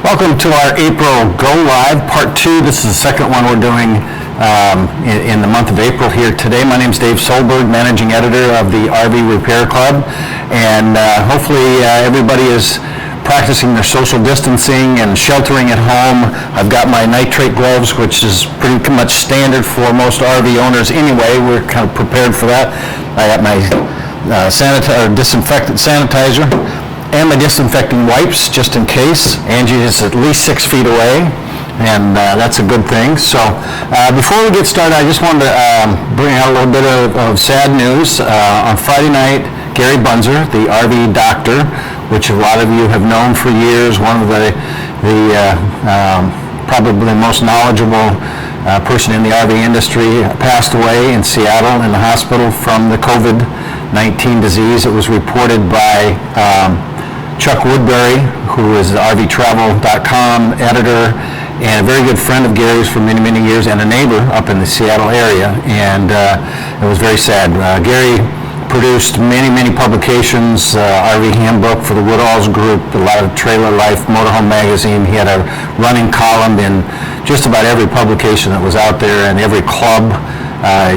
Welcome to our April Go Live Part 2. This is the second one we're doing in the month of April here today. My name is Dave Solberg, Managing Editor of the RV Repair Club, and hopefully everybody is practicing their social distancing and sheltering at home. I've got my nitrate gloves, which is pretty much standard for most RV owners anyway. We're kind of prepared for that. I got my disinfectant sanitizer and my disinfecting wipes, just in case. Angie is at least 6 feet away, and that's a good thing. So before we get started, I just wanted to bring out a little bit of sad news. On Friday night, Gary Bunzer, the RV doctor, which a lot of you have known for years, one of the probably the most knowledgeable person in the RV industry, passed away in Seattle in the hospital from the COVID-19 disease. It was reported by Chuck Woodbury, who is the RVTravel.com editor and a very good friend of Gary's for many, many years, and a neighbor up in the Seattle area, and it was very sad. Gary produced many, many publications, RV Handbook for the Woodalls Group, a lot of Trailer Life, Motorhome Magazine. He had a running column in just about every publication that was out there, and every club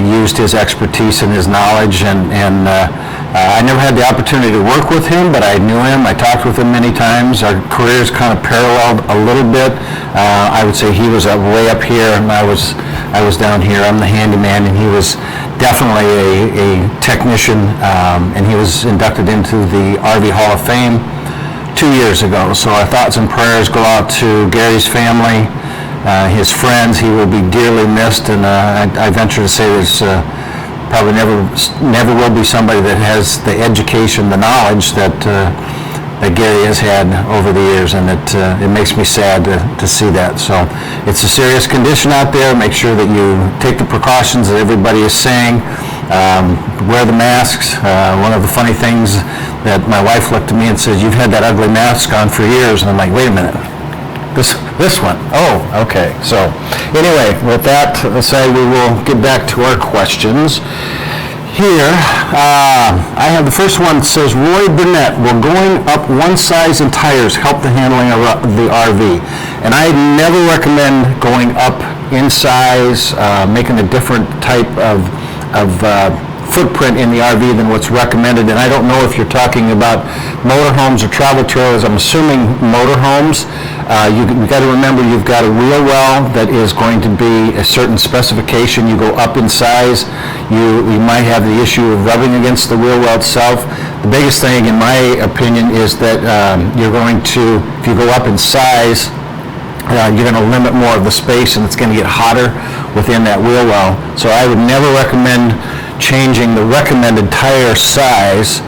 used his expertise and his knowledge, and I never had the opportunity to work with him, but I knew him. I talked with him many times. Our careers kind of paralleled a little bit. I would say he was way up here, and I was down here. I'm the handyman, and he was definitely a technician, and he was inducted into the RV Hall of Fame 2 years ago. So our thoughts and prayers go out to Gary's family, his friends. He will be dearly missed, and I venture to say there's probably never will be somebody that has the education, the knowledge that Gary has had over the years, and it makes me sad to see that. So it's a serious condition out there. Make sure that you take the precautions that everybody is saying. Wear the masks. One of the funny things that my wife looked at me and said, "You've had that ugly mask on for years," and I'm like, "Wait a minute. This one. Oh, okay." So anyway, with that aside, we will get back to our questions. Here, I have the first one. That says, Roy Burnett, will going up one size in tires help the handling of the RV? And I never recommend going up in size, making a different type of footprint in the RV than what's recommended. And I don't know if you're talking about motorhomes or travel trailers. I'm assuming motorhomes. You've got to remember, you've got a wheel well that is going to be a certain specification. You go up in size, you might have the issue of rubbing against the wheel well itself. The biggest thing, in my opinion, is that you're going to, if you go up in size, you're going to limit more of the space, and it's going to get hotter within that wheel well. So I would never recommend changing the recommended tire size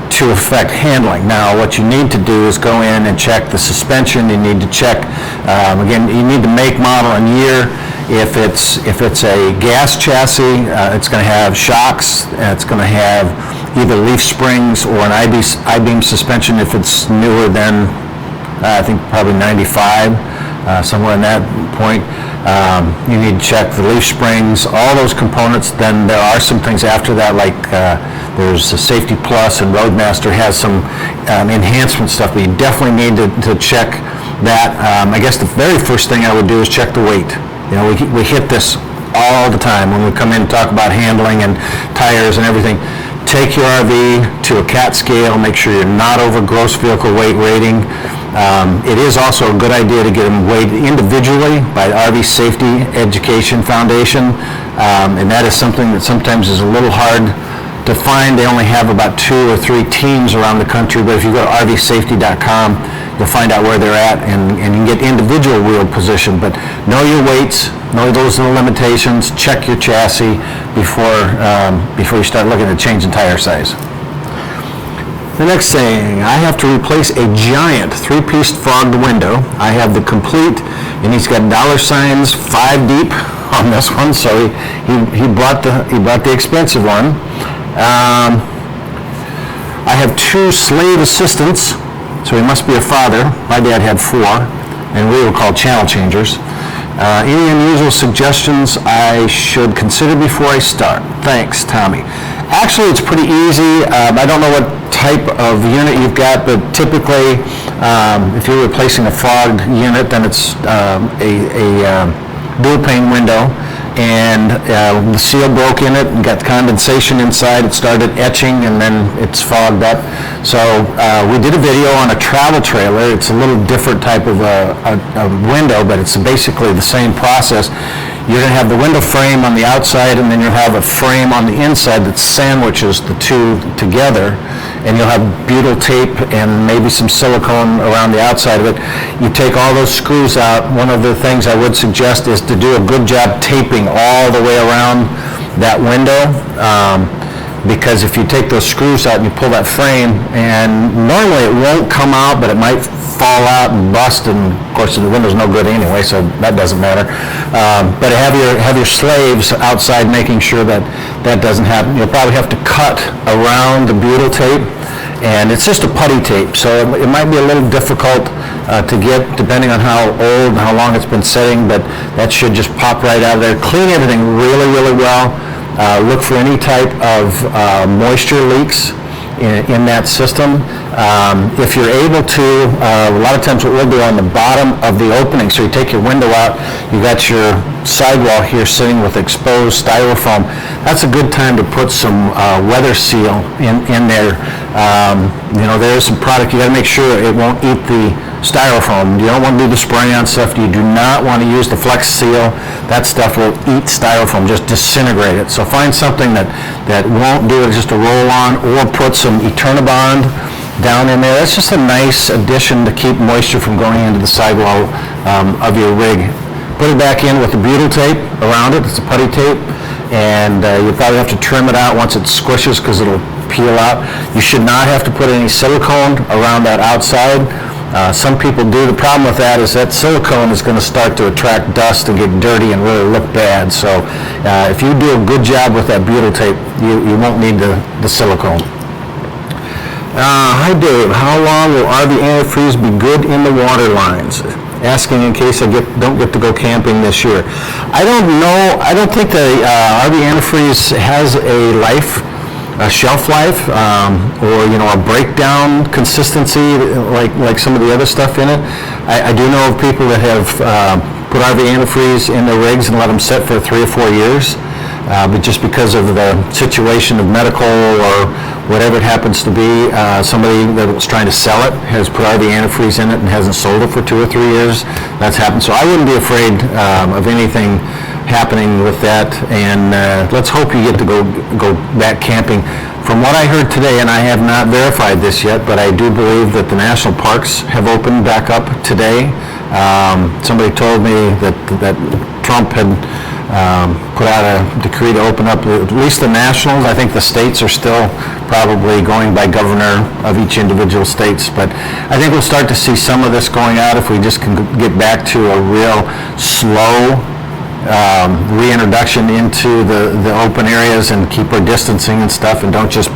to affect handling. Now, what you need to do is go in and check the suspension. You need to check, again, you need to make, model, and year. If it's a gas chassis, it's going to have shocks. It's going to have either leaf springs or an I-beam suspension if it's newer than, I think, probably 95, somewhere in that point. You need to check the leaf springs, all those components. Then there are some things after that, like there's a Safety Plus, and Roadmaster has some enhancement stuff, but you definitely need to check that. I guess the very first thing I would do is check the weight. You know, we hit this all the time when we come in and talk about handling and tires and everything. Take your RV to a CAT scale. Make sure you're not over gross vehicle weight rating. It is also a good idea to get them weighed individually by the RV Safety Education Foundation, and that is something that sometimes is a little hard to find. They only have about 2 or 3 teams around the country, but if you go to rvsafety.com, you'll find out where they're at, and you can get individual wheel position. But know your weights, know those are the limitations, check your chassis before you start looking at changing tire size. The next thing, I have to replace a giant 3-piece fogged window. I have the complete, and he's got $5 deep on this one, so he bought the expensive one. I have 2 slave assistants, so he must be a father. My dad had 4, and we were called channel changers. Any unusual suggestions I should consider before I start? Thanks, Tommy. Actually, it's pretty easy. I don't know what type of unit you've got, but typically, if you're replacing a fogged unit, then it's a dual pane window, and the seal broke in it and got condensation inside. It started etching, and then it's fogged up. So we did a video on a travel trailer. It's a little different type of a window, but it's basically the same process. You're going to have the window frame on the outside, and then you'll have a frame on the inside that sandwiches the two together, and you'll have butyl tape and maybe some silicone around the outside of it. You take all those screws out. One of the things I would suggest is to do a good job taping all the way around that window, because if you take those screws out and you pull that frame, and normally it won't come out, but it might fall out and bust, and of course the window's no good anyway, so that doesn't matter. But have your slaves outside making sure that that doesn't happen. You'll probably have to cut around the butyl tape, and it's just a putty tape, so it might be a little difficult to get depending on how old and how long it's been setting, but that should just pop right out of there. Clean everything really, really well. Look for any type of moisture leaks in that system. If you're able to, a lot of times what we'll do on the bottom of the opening, so you take your window out, you got your sidewall here sitting with exposed styrofoam. That's a good time to put some weather seal in there. There's some product, you got to make sure it won't eat the styrofoam. You don't want to do the spray-on stuff. You do not want to use the Flex Seal. That stuff will eat styrofoam, just disintegrate it. So find something that won't do it, just a roll-on, or put some Eternabond down in there. That's just a nice addition to keep moisture from going into the sidewall of your rig. Put it back in with the butyl tape around it. It's a putty tape, and you'll probably have to trim it out once it squishes because it'll peel out. You should not have to put any silicone around that outside. Some people do. The problem with that is that silicone is going to start to attract dust and get dirty and really look bad. So if you do a good job with that butyl tape, you won't need the silicone. Hi Dave, how long will RV antifreeze be good in the water lines? Asking in case I don't get to go camping this year. I don't know. I don't think the RV antifreeze has a shelf life, or a breakdown consistency like some of the other stuff in it. I do know of people that have put RV antifreeze in their rigs and let them sit for 3 or 4 years, but just because of the situation of medical or whatever it happens to be, somebody that was trying to sell it has put RV antifreeze in it and hasn't sold it for 2 or 3 years. That's happened. So I wouldn't be afraid of anything happening with that, and let's hope you get to go back camping. From what I heard today, and I have not verified this yet, but I do believe that the national parks have opened back up today. Somebody told me that Trump had put out a decree to open up at least the nationals. I think the states are still probably going by governor of each individual states, but I think we'll start to see some of this going out if we just can get back to a real slow reintroduction into the open areas and keep our distancing and stuff, and don't just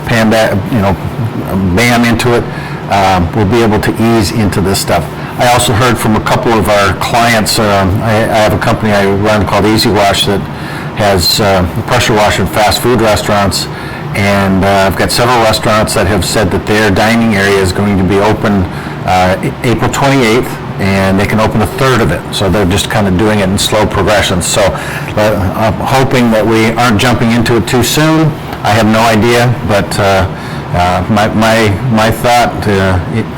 bam into it. We'll be able to ease into this stuff. I also heard from a couple of our clients. I have a company I run called Easy Wash that has a pressure washer in fast food restaurants, and I've got several restaurants that have said that their dining area is going to be open April 28th, and they can open a third of it. So they're just kind of doing it in slow progression. So I'm hoping that we aren't jumping into it too soon. I have no idea, but my thought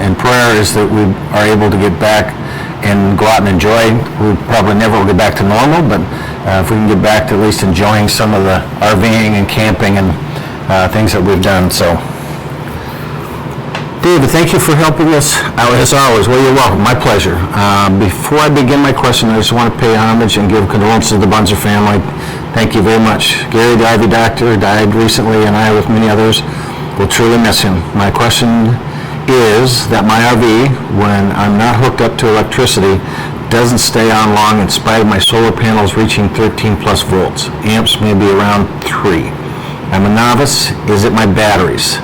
and prayer is that we are able to get back and go out and enjoy. We probably never will get back to normal, but if we can get back to at least enjoying some of the RVing and camping and things that we've done. So, David, thank you for helping us out as always. Well, you're welcome. My pleasure. Before I begin my question, I just want to pay homage and give condolences to the Bunzer family. Thank you very much. Gary, the RV doctor, died recently, and I, with many others, will truly miss him. My question is that my RV, when I'm not hooked up to electricity, doesn't stay on long in spite of my solar panels reaching 13 plus volts. Amps may be around 3. I'm a novice. Is it my batteries?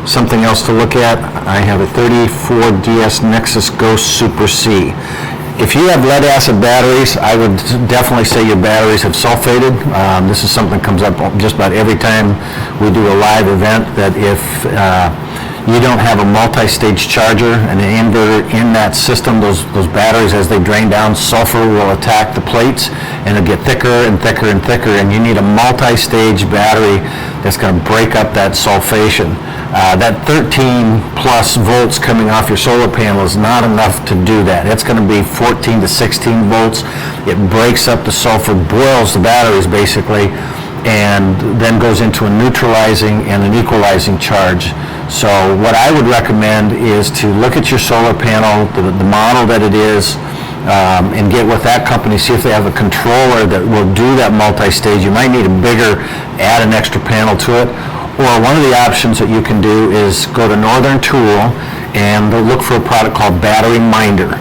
Something else to look at, I have a 34 DS Nexus Ghost Super C. If you have lead acid batteries, I would definitely say your batteries have sulfated. This is something that comes up just about every time we do a live event, that if you don't have a multi-stage charger and an inverter in that system, those batteries, as they drain down, sulfur will attack the plates and it'll get thicker and thicker and thicker, and you need a multi-stage battery that's going to break up that sulfation. That 13 plus volts coming off your solar panel is not enough to do that. It's going to be 14 to 16 volts. It breaks up the sulfur, boils the batteries basically, and then goes into a neutralizing and an equalizing charge. So what I would recommend is to look at your solar panel, the model that it is, and get with that company, see if they have a controller that will do that multi-stage. You might need a bigger, add an extra panel to it. Or one of the options that you can do is go to Northern Tool and look for a product called Battery Minder.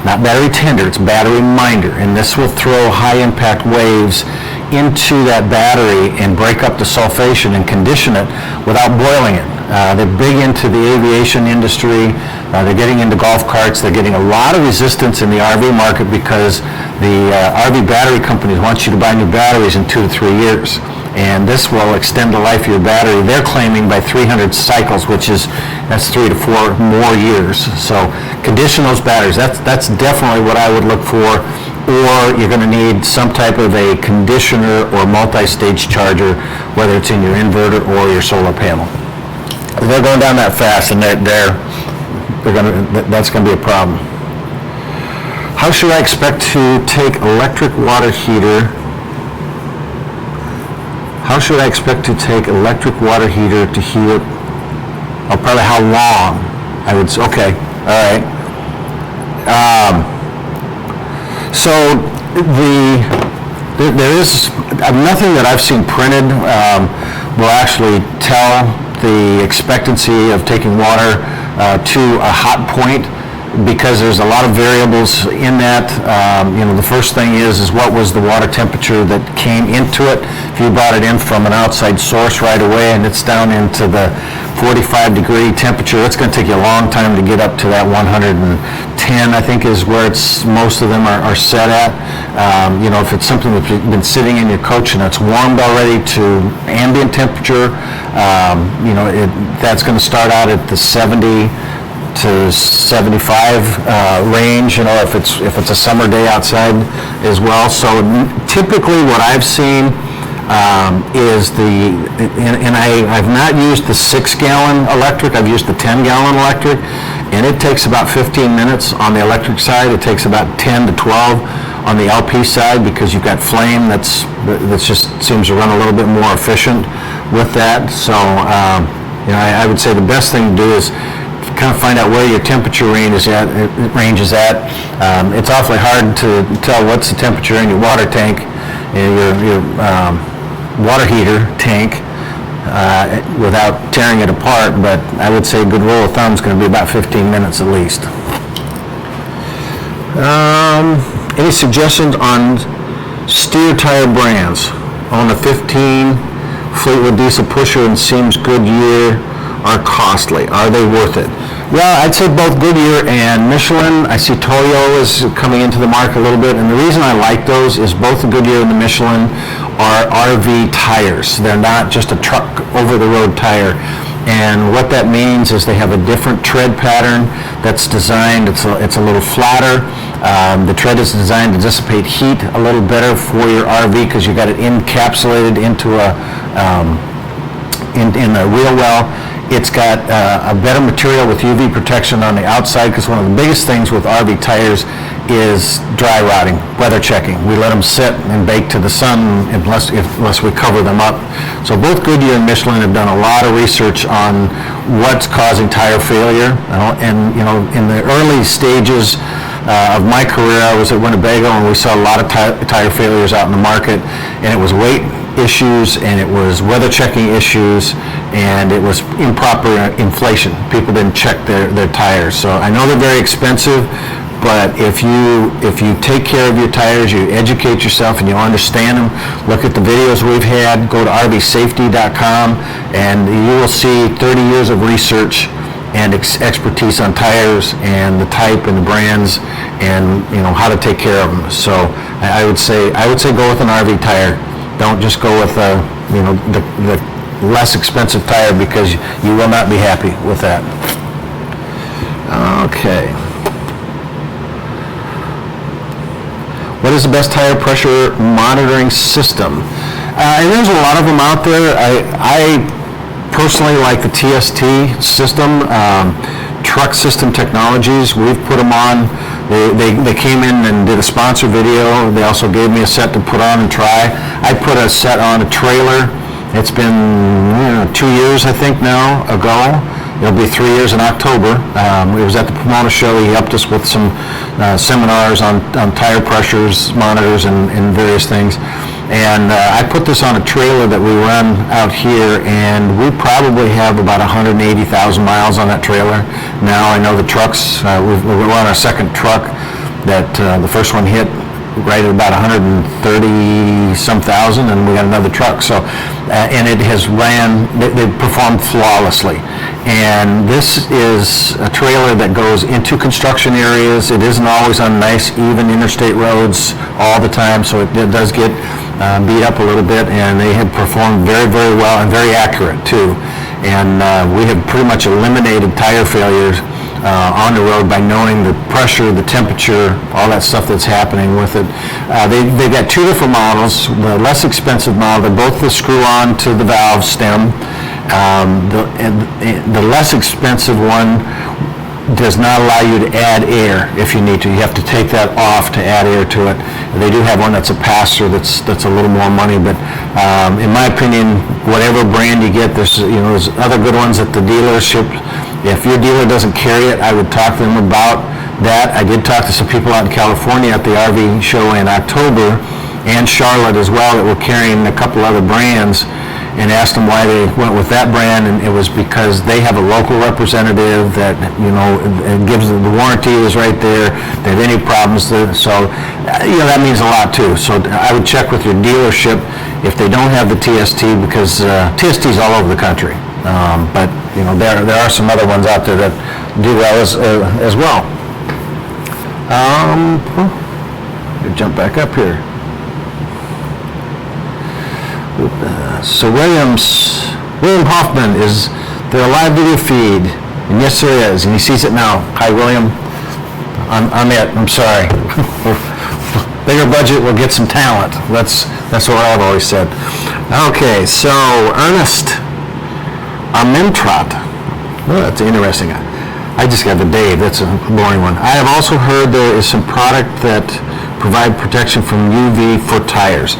Not battery tender, it's battery minder. And this will throw high impact waves into that battery and break up the sulfation and condition it without boiling it. They're big into the aviation industry. They're getting into golf carts. They're getting a lot of resistance in the RV market because the RV battery companies want you to buy new batteries in 2 to 3 years. And this will extend the life of your battery, they're claiming, by 300 cycles, that's 3 to 4 more years. So condition those batteries. That's definitely what I would look for. Or you're going to need some type of a conditioner or multi-stage charger, whether it's in your inverter or your solar panel. If they're going down that fast, and that's going to be a problem. How should I expect to take electric water heater? How should I expect to take electric water heater to heat it? Oh, probably how long? I would say, okay, all right. So there is nothing that I've seen printed will actually tell the expectancy of taking water to a hot point, because there's a lot of variables in that. The first thing is what was the water temperature that came into it. If you brought it in from an outside source right away and it's down into the 45 degree temperature, it's going to take you a long time to get up to that 110, I think, is where most of them are set at. If it's something that's been sitting in your coach and it's warmed already to ambient temperature, that's going to start out at the 70 to 75 range, if it's a summer day outside as well. So typically what I've seen is I've not used the 6-gallon electric, I've used the 10-gallon electric, and it takes about 15 minutes on the electric side. It takes about 10 to 12 on the LP side, because you've got flame that just seems to run a little bit more efficient with that. So I would say the best thing to do is kind of find out where your temperature range is at. It's awfully hard to tell what's the temperature in your water tank, your water heater tank, without tearing it apart, but I would say a good rule of thumb is going to be about 15 minutes at least. Any suggestions on steer tire brands? On the 15 Fleetwood diesel pusher and Sims Goodyear are costly. Are they worth it? Well, I'd say both Goodyear and Michelin. I see Toyo is coming into the market a little bit, and the reason I like those is both the Goodyear and the Michelin are RV tires. They're not just a truck over-the-road tire. And what that means is they have a different tread pattern that's designed, it's a little flatter. The tread is designed to dissipate heat a little better for your RV, because you got it encapsulated into in the wheel well. It's got a better material with UV protection on the outside, because one of the biggest things with RV tires is dry rotting, weather checking. We let them sit and bake to the sun unless we cover them up. So both Goodyear and Michelin have done a lot of research on what's causing tire failure. And in the early stages of my career, I was at Winnebago, and we saw a lot of tire failures out in the market, and it was weight issues, and it was weather checking issues, and it was improper inflation. People didn't check their tires. So I know they're very expensive, but if you take care of your tires, you educate yourself and you understand them, look at the videos we've had, go to rvsafety.com, and you will see 30 years of research and expertise on tires and the type and the brands and how to take care of them. So I would say go with an RV tire. Don't just go with the less expensive tire, because you will not be happy with that. Okay. What is the best tire pressure monitoring system? And there's a lot of them out there. I personally like the TST system, Truck System Technologies. We've put them on. They came in and did a sponsor video. They also gave me a set to put on and try. I put a set on a trailer. It's been 2 years, I think, now ago. It'll be 3 years in October. It was at the Pomona show. He helped us with some seminars on tire pressures, monitors, and various things. And I put this on a trailer that we run out here, and we probably have about 180,000 miles on that trailer. Now I know the trucks, we're on our second truck that the first one hit right at about 130-some thousand, and we got another truck. So, and it has they performed flawlessly. And this is a trailer that goes into construction areas. It isn't always on nice, even interstate roads all the time, so it does get beat up a little bit, and they have performed very, very well and very accurate too. And we have pretty much eliminated tire failures on the road by knowing the pressure, the temperature, all that stuff that's happening with it. They've got two different models. The less expensive model, they're both the screw-on to the valve stem. The less expensive one does not allow you to add air if you need to. You have to take that off to add air to it. They do have one that's a pass-through that's a little more money, but in my opinion, whatever brand you get, there's other good ones at the dealership. If your dealer doesn't carry it, I would talk to them about that. I did talk to some people out in California at the RV show in October, and Charlotte as well, that were carrying a couple other brands, and asked them why they went with that brand, and it was because they have a local representative that, it gives the warranty is right there. If they have any problems, so that means a lot too. So I would check with your dealership if they don't have the TST, because TST is all over the country. But there are some other ones out there that do well as well. Jump back up here. So William Hoffman, is there a live video feed? And yes, there is, and he sees it now. Hi, William. I'm it. I'm sorry. Bigger budget will get some talent. That's what I've always said. Okay, so Ernest Amentrot. Oh, that's interesting. I just got the Dave. That's a boring one. I have also heard there is some product that provide protection from UV for tires.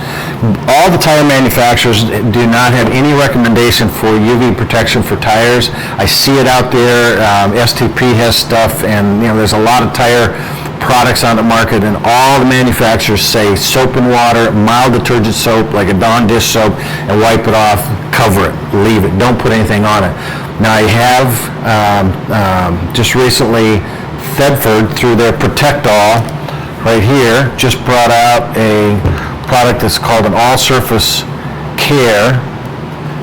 All the tire manufacturers do not have any recommendation for UV protection for tires. I see it out there. STP has stuff, and there's a lot of tire products on the market, and all the manufacturers say soap and water, mild detergent soap like a Dawn dish soap, and wipe it off, cover it, leave it, don't put anything on it. Now I have just recently, Thetford, through their Protect All right here, just brought out a product that's called an All Surface Care,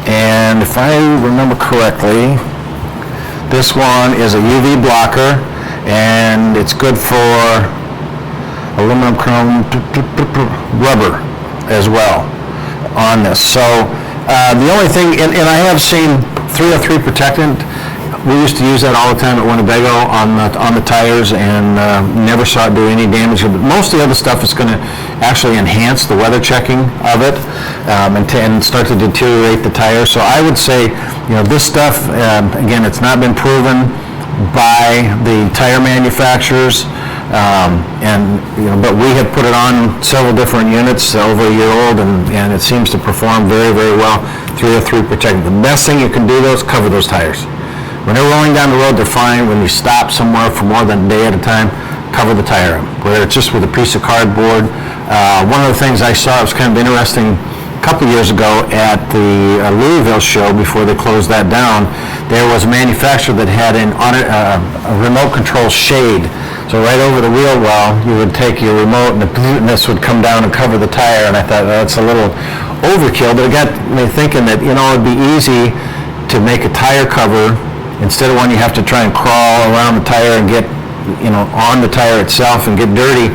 and if I remember correctly, this one is a UV blocker, and it's good for aluminum, chrome, rubber as well on this. So the only thing, and I have seen 303 protectant. We used to use that all the time at Winnebago on the tires, and never saw it do any damage. But most of the other stuff is going to actually enhance the weather checking of it and start to deteriorate the tire. So I would say, this stuff, again, it's not been proven by the tire manufacturers, but we have put it on several different units over a year old, and it seems to perform very, very well. 303 protectant. The best thing you can do though is cover those tires. When they're rolling down the road, they're fine. When you stop somewhere for more than a day at a time, cover the tire up, whether it's just with a piece of cardboard. One of the things I saw, it was kind of interesting, a couple years ago at the Louisville show, before they closed that down, there was a manufacturer that had a remote control shade. So right over the wheel well, you would take your remote, and this would come down and cover the tire, and I thought, that's a little overkill, but it got me thinking that, it'd be easy to make a tire cover instead of one you have to try and crawl around the tire and get on the tire itself and get dirty,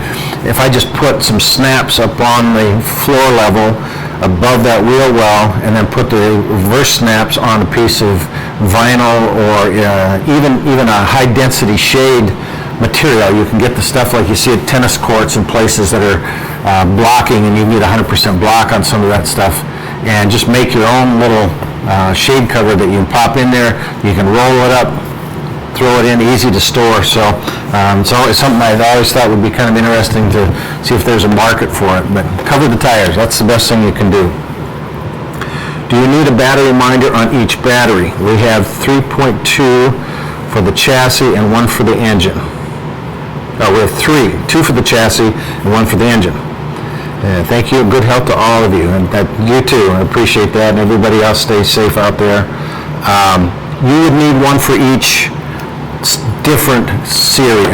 if I just put some snaps up on the floor level above that wheel well, and then put the reverse snaps on a piece of vinyl or even a high density shade material. You can get the stuff like you see at tennis courts and places that are blocking, and you need 100% block on some of that stuff, and just make your own little shade cover that you can pop in there. You can roll it up, throw it in, easy to store. So it's always something I always thought would be kind of interesting to see if there's a market for it. But cover the tires, that's the best thing you can do. Do you need a battery reminder on each battery? We have 3.2 for the chassis and 1 for the engine. Oh, we have 2 for the chassis and 1 for the engine. Thank you, good health to all of you, and you too. I appreciate that, and everybody else stay safe out there. You would need 1 for each different series,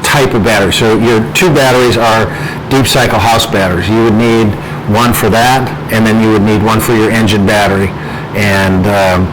type of battery. So your 2 batteries are deep cycle house batteries. You would need 1 for that, and then you would need 1 for your engine battery, and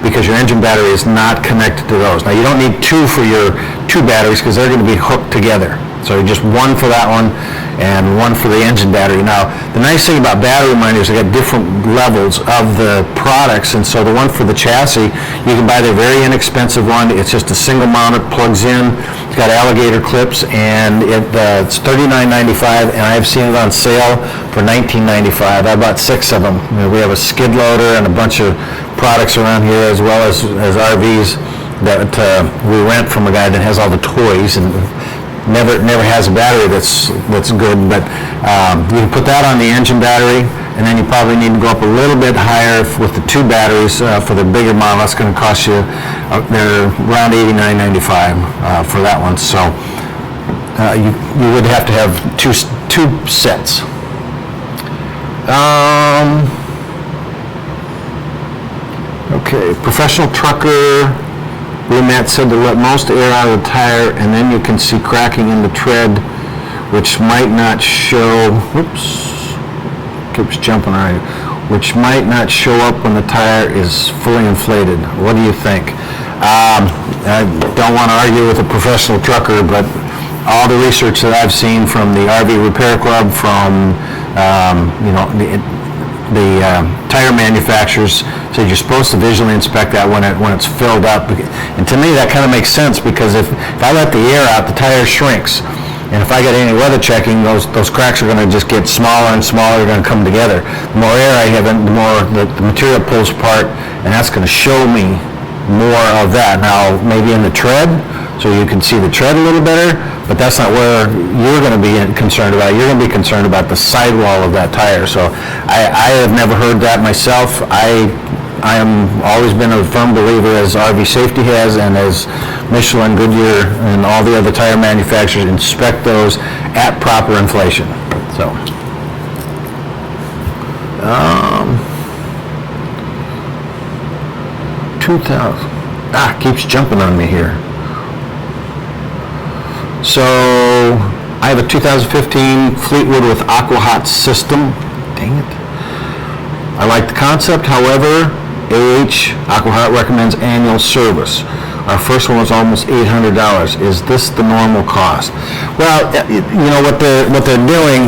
because your engine battery is not connected to those. Now you don't need 2 for your 2 batteries because they're going to be hooked together. So just 1 for that one and 1 for the engine battery. Now, the nice thing about battery reminders, they got different levels of the products, and so the one for the chassis, you can buy the very inexpensive one. It's just a single mount, it plugs in, it's got alligator clips, and it's $39.95, and I've seen it on sale for $19.95. I bought 6 of them. We have a skid loader and a bunch of products around here, as well as RVs that we rent from a guy that has all the toys, and never has a battery that's good, but you can put that on the engine battery, and then you probably need to go up a little bit higher with the 2 batteries for the bigger model. That's going to cost you, they're around $89.95 for that one. So you would have to have two sets. Okay, professional trucker. Matt said to let most air out of the tire, and then you can see cracking in the tread, which might not show, keeps jumping on you, which might not show up when the tire is fully inflated. What do you think? I don't want to argue with a professional trucker, but all the research that I've seen from the RV Repair Club, from the tire manufacturers said you're supposed to visually inspect that when it's filled up, and to me that kind of makes sense, because if I let the air out, the tire shrinks, and if I get any weather checking, those cracks are going to just get smaller and smaller. They're going to come together. The more air I have in, the more the material pulls apart, and that's going to show me more of that. Now maybe in the tread, so you can see the tread a little better, but that's not where you're going to be concerned about. You're going to be concerned about the sidewall of that tire. So I have never heard that myself. I am always been a firm believer, as RV Safety has, and as Michelin, Goodyear, and all the other tire manufacturers, inspect those at proper inflation. So 2000 keeps jumping on me here. So I have a 2015 Fleetwood with Aqua-Hot system. Dang it. I like the concept, however, Aqua-Hot recommends annual service. Our first one was almost $800. Is this the normal cost? Well, what they're doing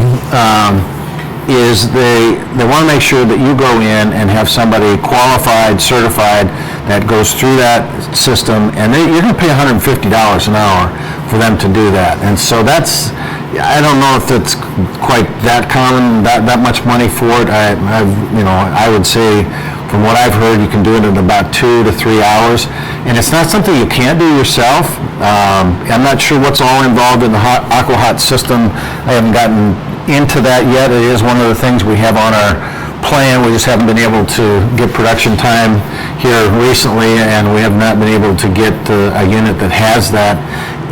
is they want to make sure that you go in and have somebody qualified, certified, that goes through that system, and you're going to pay $150 an hour for them to do that. And so I don't know if it's quite that common, that much money for it. I would say, from what I've heard, you can do it in about 2 to 3 hours, and it's not something you can't do yourself. I'm not sure what's all involved in the Aqua-Hot system. I haven't gotten into that yet. It is one of the things we have on our plan. We just haven't been able to get production time here recently, and we have not been able to get a unit that has that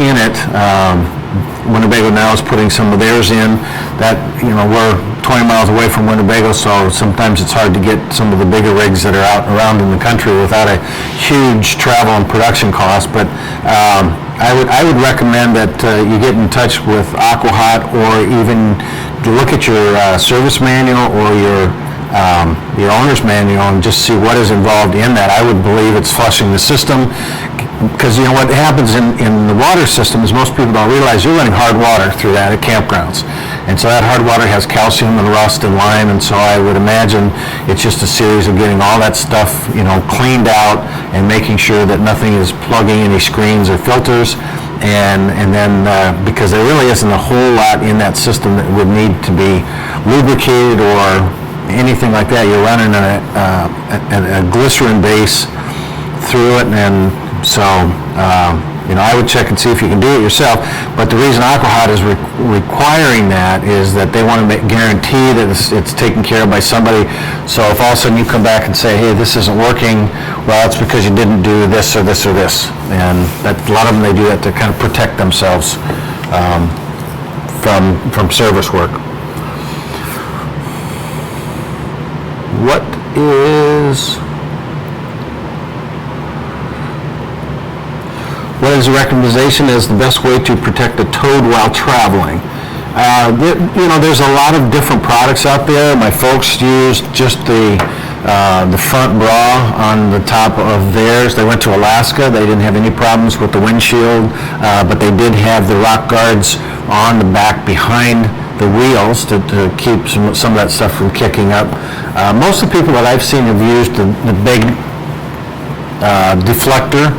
in it. Winnebago now is putting some of theirs in. That, we're 20 miles away from Winnebago, so sometimes it's hard to get some of the bigger rigs that are out around in the country without a huge travel and production cost. But I would recommend that you get in touch with Aqua-Hot, or even look at your service manual or your owner's manual and just see what is involved in that. I would believe it's flushing the system, because what happens in the water system is most people don't realize you're running hard water through that at campgrounds. And so that hard water has calcium and rust and lime, and so I would imagine it's just a series of getting all that stuff, cleaned out and making sure that nothing is plugging any screens or filters. And then because there really isn't a whole lot in that system that would need to be lubricated or anything like that. You're running a glycerin base through it, and so I would check and see if you can do it yourself. But the reason Aqua-Hot is requiring that is that they want to guarantee that it's taken care of by somebody. So if all of a sudden you come back and say, hey, this isn't working, well, it's because you didn't do this or this or this. And a lot of them, they do that to kind of protect themselves from service work. What is the recommendation as the best way to protect a toad while traveling? There's a lot of different products out there. My folks used just the front bra on the top of theirs. They went to Alaska. They didn't have any problems with the windshield, but they did have the rock guards on the back behind the wheels to keep some of that stuff from kicking up. Most of the people that I've seen have used the big deflector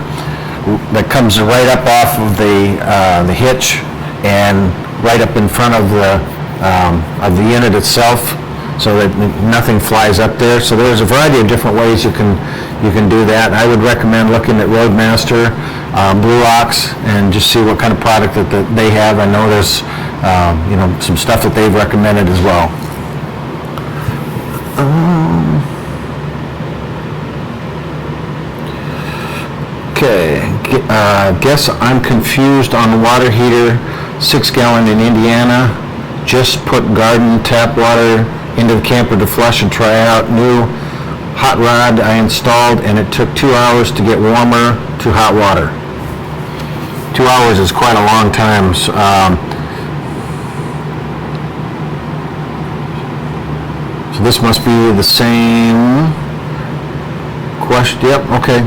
that comes right up off of the hitch and right up in front of the unit itself, so that nothing flies up there. So there's a variety of different ways you can do that. I would recommend looking at Roadmaster, Blue Ox, and just see what kind of product that they have. I know there's some stuff that they've recommended as well. Okay, guess I'm confused on the water heater, 6-gallon in Indiana. Just put garden tap water into the camper to flush and try out. New hot rod I installed, and it took 2 hours to get warmer to hot water. 2 hours is quite a long time. So this must be the same question. Yep, okay.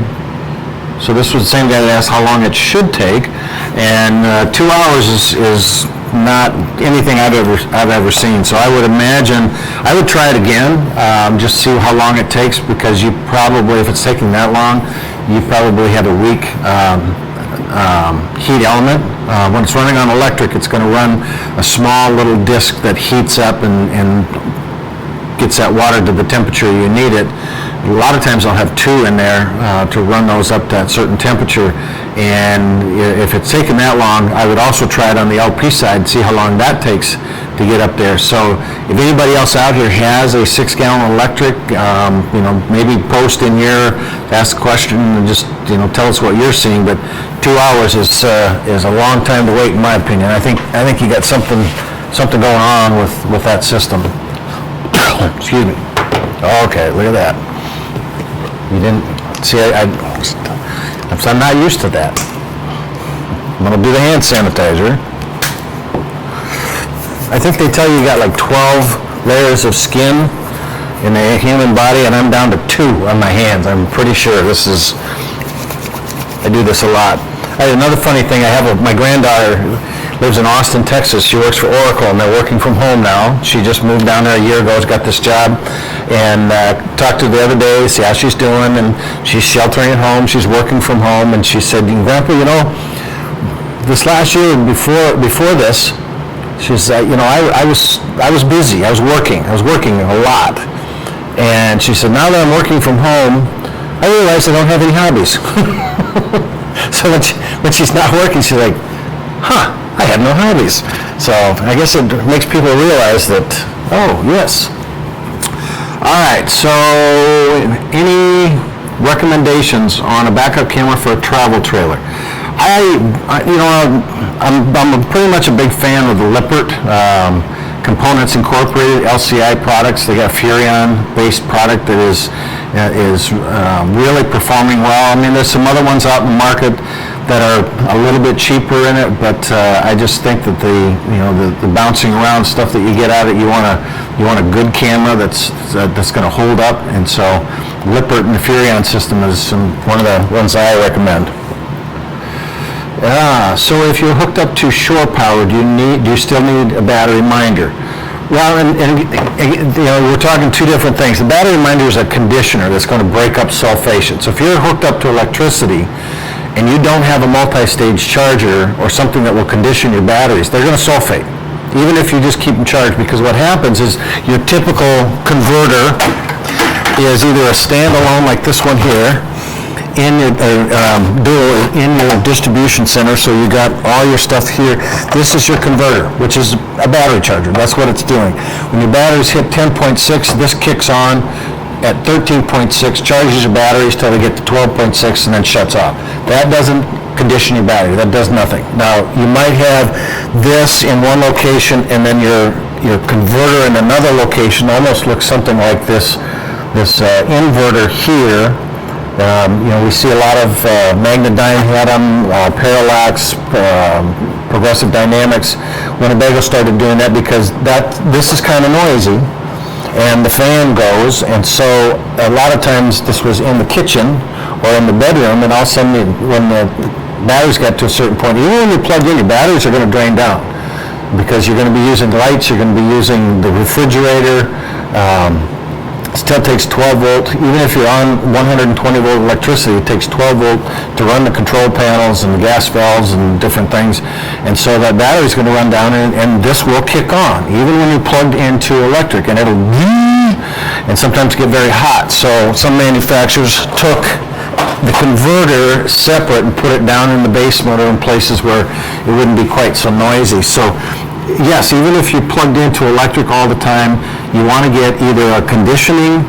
So this was the same guy that asked how long it should take, and 2 hours is not anything I've ever seen. So I would imagine I would try it again, just see how long it takes, because you probably, if it's taking that long, you probably have a weak heat element. When it's running on electric, it's going to run a small little disc that heats up and gets that water to the temperature you need it. A lot of times I'll have two in there to run those up to that certain temperature, and if it's taking that long, I would also try it on the LP side, see how long that takes to get up there. So if anybody else out here has a 6-gallon electric, maybe post in here, ask the question, and just tell us what you're seeing. But 2 hours is a long time to wait, in my opinion. I think you got something going on with that system. Excuse me. Okay, look at that. You didn't see. I'm not used to that. I'm gonna do the hand sanitizer. I think they tell you got like 12 layers of skin in the human body, and I'm down to 2 on my hands. I'm pretty sure I do this a lot. Another funny thing, I have my granddaughter lives in Austin, Texas. She works for Oracle, and they're working from home now. She just moved down there a year ago, has got this job, and talked to her the other day, see how she's doing, and she's sheltering at home. She's working from home, and she said, Grandpa, this last year before this, she said, I was busy. I was working a lot, and she said, now that I'm working from home, I realize I don't have any hobbies. So when she's not working, she's like, I have no hobbies. So I guess it makes people realize that, oh, yes. All right, so any recommendations on a backup camera for a travel trailer? I'm pretty much a big fan of the Lippert Components Incorporated LCI products. They got a Furrion-based product that is really performing well. I mean, there's some other ones out in the market that are a little bit cheaper in it, but I just think that the bouncing around stuff that you get out of it, you want a good camera that's going to hold up, and so Lippert and the Furrion system is one of the ones I recommend. So if you're hooked up to shore power, do you still need a battery minder? Well, and we're talking two different things. The battery minder is a conditioner that's going to break up sulfation. So if you're hooked up to electricity and you don't have a multi-stage charger or something that will condition your batteries, they're going to sulfate, even if you just keep them charged, because what happens is your typical converter is either a standalone like this one here, in your distribution center, so you got all your stuff here. This is your converter, which is a battery charger. That's what it's doing. When your batteries hit 10.6, this kicks on at 13.6, charges your batteries till they get to 12.6, and then shuts off. That doesn't condition your battery. That does nothing. Now, you might have this in one location, and then your converter in another location almost looks something like this inverter here. We see a lot of Magnedyne had them, Parallax, Progressive Dynamics. Winnebago started doing that because this is kind of noisy, and the fan goes, and so a lot of times this was in the kitchen or in the bedroom, and all of a sudden when the batteries got to a certain point, even when you plug in, your batteries are going to drain down because you're going to be using lights, you're going to be using the refrigerator. Still takes 12 volt. Even if you're on 120 volt electricity, it takes 12 volt to run the control panels and the gas valves and different things. And so that battery's going to run down, and this will kick on, even when you're plugged into electric, and it'll and sometimes get very hot. So some manufacturers took the converter separate and put it down in the basement or in places where it wouldn't be quite so noisy. So yes, even if you're plugged into electric all the time, you want to get either a conditioning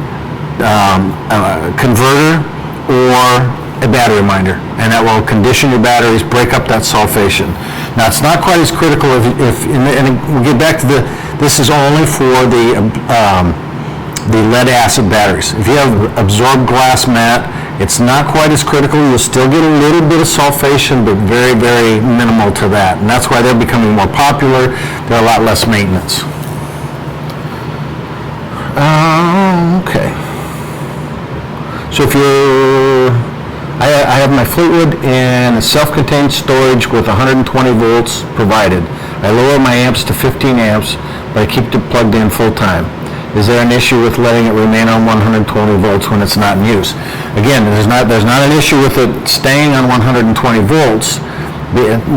converter or a battery minder, and that will condition your batteries, break up that sulfation. Now, it's not quite as critical and we'll get back to this is only for the lead acid batteries. If you have absorbed glass mat, it's not quite as critical. You'll still get a little bit of sulfation, but very, very minimal to that. And that's why they're becoming more popular. They're a lot less maintenance. Okay. So if I have my Fleetwood in a self-contained storage with 120 volts provided. I lower my amps to 15 amps, but I keep it plugged in full time. Is there an issue with letting it remain on 120 volts when it's not in use? Again, there's not an issue with it staying on 120 volts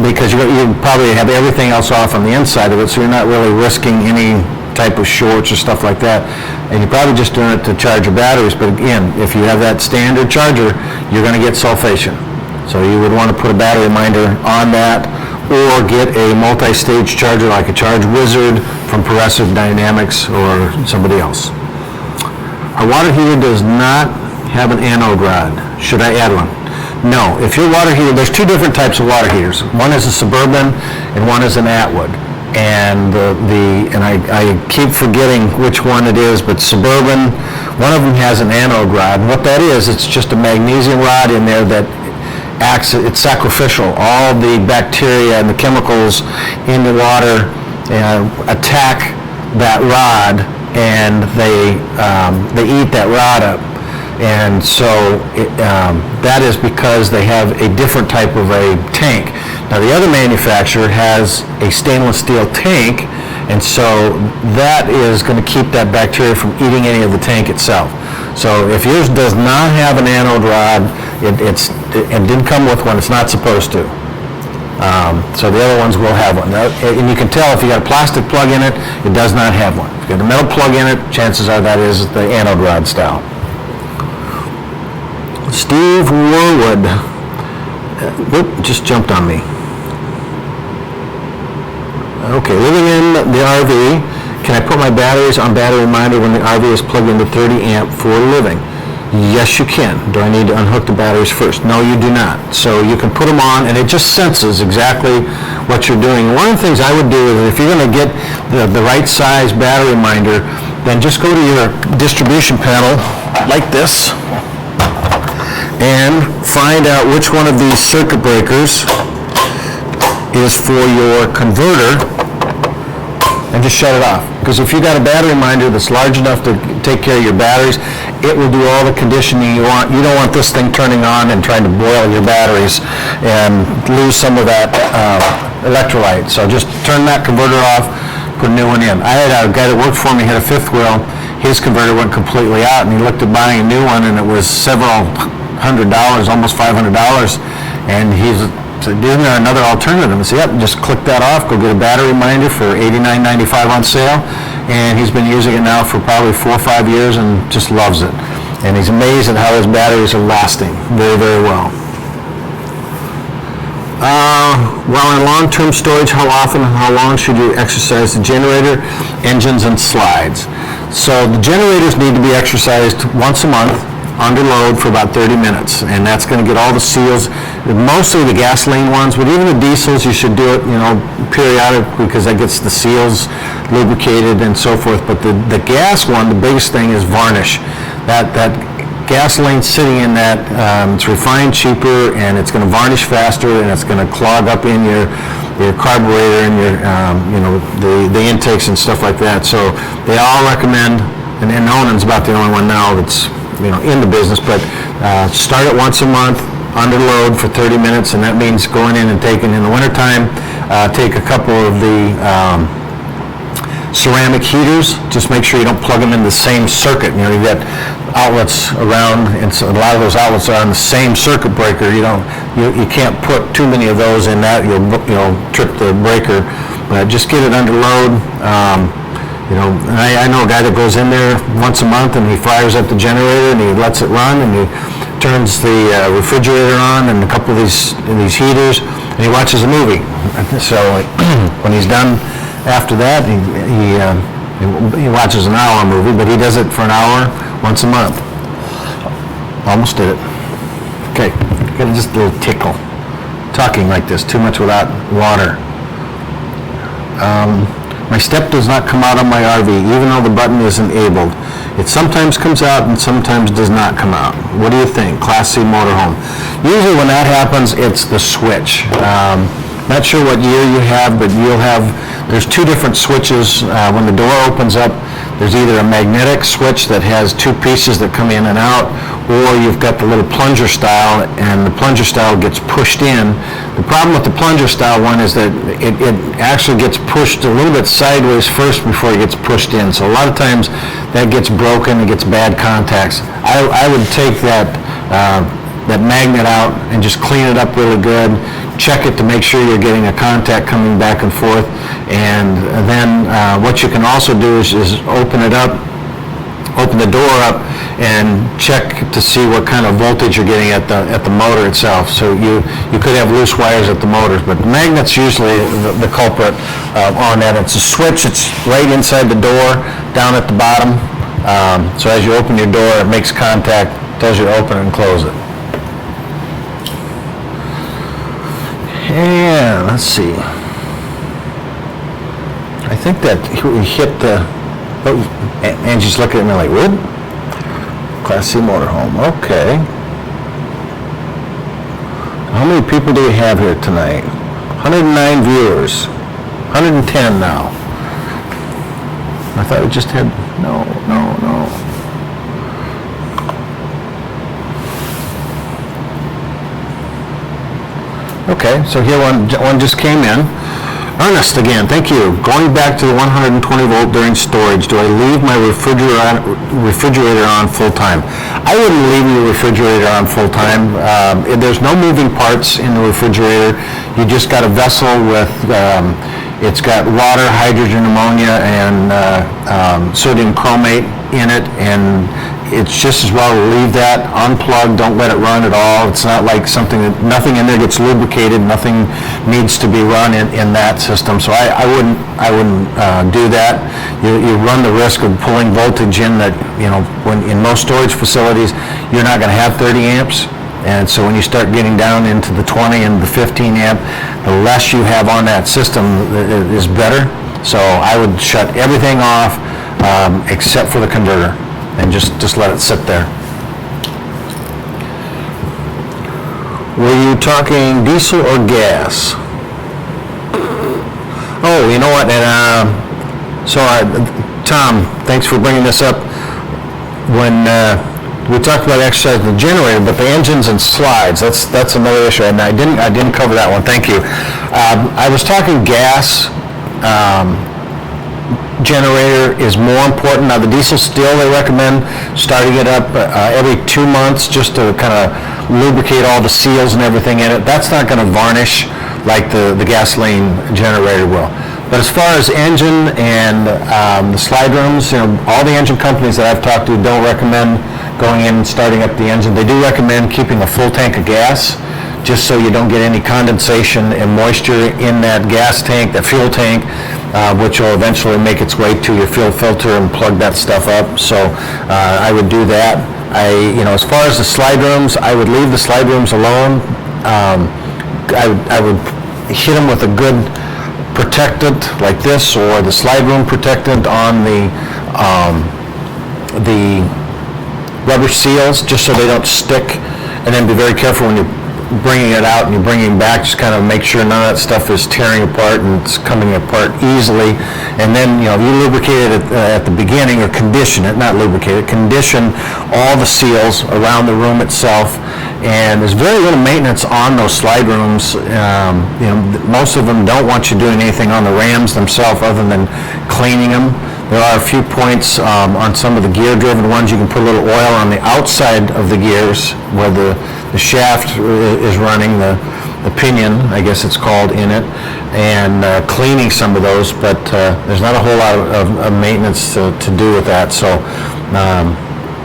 because you probably have everything else off on the inside of it, so you're not really risking any type of shorts or stuff like that. And you're probably just doing it to charge your batteries, but again, if you have that standard charger, you're going to get sulfation. So you would want to put a battery minder on that, or get a multi-stage charger like a Charge Wizard from Progressive Dynamics or somebody else. Our water heater does not have an anode rod. Should I add one? No. If your water heater, there's two different types of water heaters. One is a Suburban and one is an Atwood. And I keep forgetting which one it is, but Suburban, one of them has an anode rod. And what that is, it's just a magnesium rod in there that it's sacrificial. All the bacteria and the chemicals in the water attack that rod, and they eat that rod up. And so that is because they have a different type of a tank. Now the other manufacturer has a stainless steel tank, and so that is going to keep that bacteria from eating any of the tank itself. So if yours does not have an anode rod, it didn't come with one, it's not supposed to. So the other ones will have one. And you can tell if you got a plastic plug in it, it does not have one. If you got a metal plug in it, chances are that is the anode rod style. Steve Warwood. Just jumped on me. Okay, living in the RV, can I put my batteries on battery minder when the RV is plugged into 30 amp for living? Yes, you can. Do I need to unhook the batteries first? No, you do not. So you can put them on, and it just senses exactly what you're doing. One of the things I would do is if you're going to get the right size battery minder, then just go to your distribution panel like this and find out which one of these circuit breakers is for your converter, and just shut it off. Because if you got a battery minder that's large enough to take care of your batteries, it will do all the conditioning you want. You don't want this thing turning on and trying to boil your batteries and lose some of that electrolyte. So just turn that converter off, put a new one in. I had a guy that worked for me, had a fifth wheel. His converter went completely out, and he looked at buying a new one, and it was several $100, almost $500, and he's said, isn't there another alternative? I said, yep, just click that off, go get a battery minder for $89.95 on sale, and he's been using it now for probably 4 or 5 years and just loves it. And he's amazed at how his batteries are lasting very, very well. While in long-term storage, how often and how long should you exercise the generator, engines, and slides? So the generators need to be exercised once a month under load for about 30 minutes, and that's going to get all the seals, mostly the gasoline ones, but even the diesels you should do it, periodically, because that gets the seals lubricated and so forth. But the gas one, the biggest thing is varnish. That gasoline sitting in that, it's refined cheaper, and it's going to varnish faster, and it's going to clog up in your carburetor and your the intakes and stuff like that. So they all recommend, and Awning's about the only one now that's in the business, but start it once a month under load for 30 minutes, and that means going in and taking, in the wintertime, take a couple of the ceramic heaters. Just make sure you don't plug them in the same circuit. You've got outlets around, and so a lot of those outlets are on the same circuit breaker. You can't put too many of those in that. You'll trip the breaker. Just get it under load. I know a guy that goes in there once a month, and he fires up the generator, and he lets it run, and he turns the refrigerator on and a couple of these heaters, and he watches a movie. So when he's done after that, he watches an hour movie, but he does it for an hour once a month. Almost did it. Okay, got just a little tickle. Talking like this, too much without water. My step does not come out on my RV, even though the button is enabled. It sometimes comes out and sometimes does not come out. What do you think? Class C motorhome. Usually when that happens, it's the switch. Not sure what year you have, but there's two different switches. When the door opens up, there's either a magnetic switch that has two pieces that come in and out, or you've got the little plunger style, and the plunger style gets pushed in. The problem with the plunger style one is that it actually gets pushed a little bit sideways first before it gets pushed in. So a lot of times that gets broken, it gets bad contacts. I would take that magnet out and just clean it up really good. Check it to make sure you're getting a contact coming back and forth. And then what you can also do is open it up, open the door up, and check to see what kind of voltage you're getting at the motor itself. So you could have loose wires at the motors, but the magnet's usually the culprit on that. It's a switch. It's right inside the door, down at the bottom. So as you open your door, it makes contact, tells you to open and close it. And let's see. I think that we hit the. Oh, Angie's looking at me like, what? Class C motorhome. Okay. How many people do we have here tonight? 109 viewers. 110 now. I thought we just had. No. Okay, so here one just came in. Ernest again, thank you. Going back to the 120 volt during storage, do I leave my refrigerator on full time? I wouldn't leave your refrigerator on full time. There's no moving parts in the refrigerator. You just got a vessel with, it's got water, hydrogen, ammonia, and sodium chromate in it, and it's just as well to leave that unplugged. Don't let it run at all. It's not like nothing in there gets lubricated. Nothing needs to be run in that system. So I wouldn't do that. You run the risk of pulling voltage in that, when in most storage facilities, you're not going to have 30 amps. And so when you start getting down into the 20 and the 15 amp, the less you have on that system is better. So I would shut everything off except for the converter, and just let it sit there. Were you talking diesel or gas? Oh, you know what? And Tom, thanks for bringing this up. When we talked about exercise in the generator, but the engines and slides, that's another issue, and I didn't cover that one, thank you. I was talking gas. Generator is more important. Now the diesel still, they recommend starting it up every 2 months just to kind of lubricate all the seals and everything in it. That's not going to varnish like the gasoline generator will. But as far as engine and the slide rooms, all the engine companies that I've talked to don't recommend going in and starting up the engine. They do recommend keeping a full tank of gas, just so you don't get any condensation and moisture in that gas tank, that fuel tank, which will eventually make its way to your fuel filter and plug that stuff up. So I would do that. As far as the slide rooms, I would leave the slide rooms alone. I would hit them with a good protectant like this, or the slide room protectant on the rubber seals, just so they don't stick. And then be very careful when you're bringing it out and you're bringing it back, just kind of make sure none of that stuff is tearing apart and it's coming apart easily. And then, if you lubricate it at the beginning, or condition it, not lubricate it, condition all the seals around the room itself. And there's very little maintenance on those slide rooms. Most of them don't want you doing anything on the rams themselves other than cleaning them. There are a few points on some of the gear-driven ones. You can put a little oil on the outside of the gears where the shaft is running, the pinion, I guess it's called, in it, and cleaning some of those, but there's not a whole lot of maintenance to do with that. So,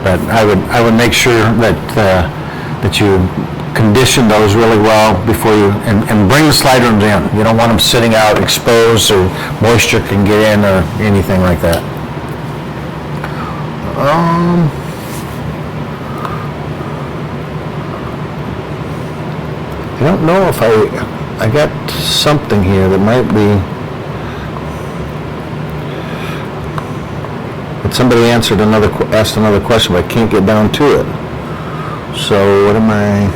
but I would make sure that you condition those really well before you, and bring the slide rooms in. You don't want them sitting out exposed, or moisture can get in, or anything like that. I don't know if I got something here that might be, but somebody asked another question, but I can't get down to it. So what am I?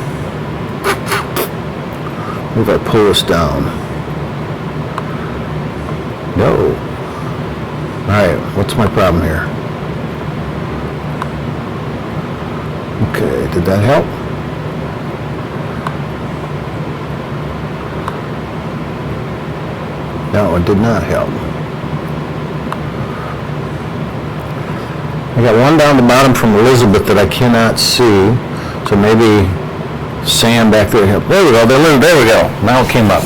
If I pull this down. No. All right, what's my problem here? Okay, did that help? No, it did not help. I got one down the bottom from Elizabeth that I cannot see, so maybe Sam back there. There we go. There we go. Now it came up.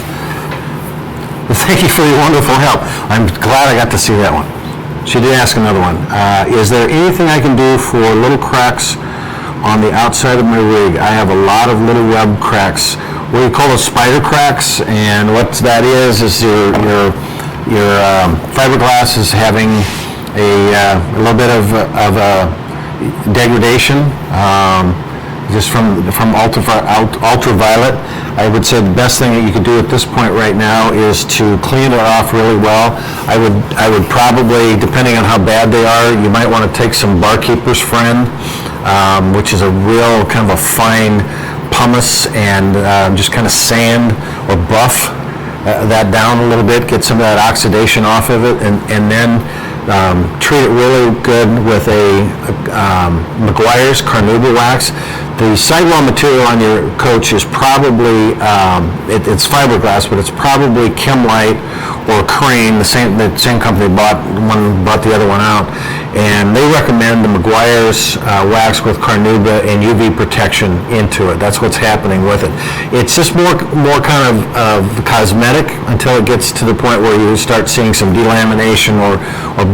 Well, thank you for your wonderful help. I'm glad I got to see that one. She did ask another one. Is there anything I can do for little cracks on the outside of my rig? I have a lot of little web cracks. What we call those spider cracks, and what that is your fiberglass is having a little bit of degradation. Just from ultraviolet. I would say the best thing that you could do at this point right now is to clean it off really well. I would probably, depending on how bad they are, you might want to take some Barkeeper's Friend, which is a real kind of a fine pumice, and just kind of sand or buff that down a little bit, get some of that oxidation off of it, and then treat it really good with a Meguiar's Carnauba wax. The sidewall material on your coach is probably, it's fiberglass, but it's probably Chemlite or Crane, the same company bought the other one out. And they recommend the Meguiar's wax with Carnauba and UV protection into it. That's what's happening with it. It's just more kind of cosmetic until it gets to the point where you start seeing some delamination or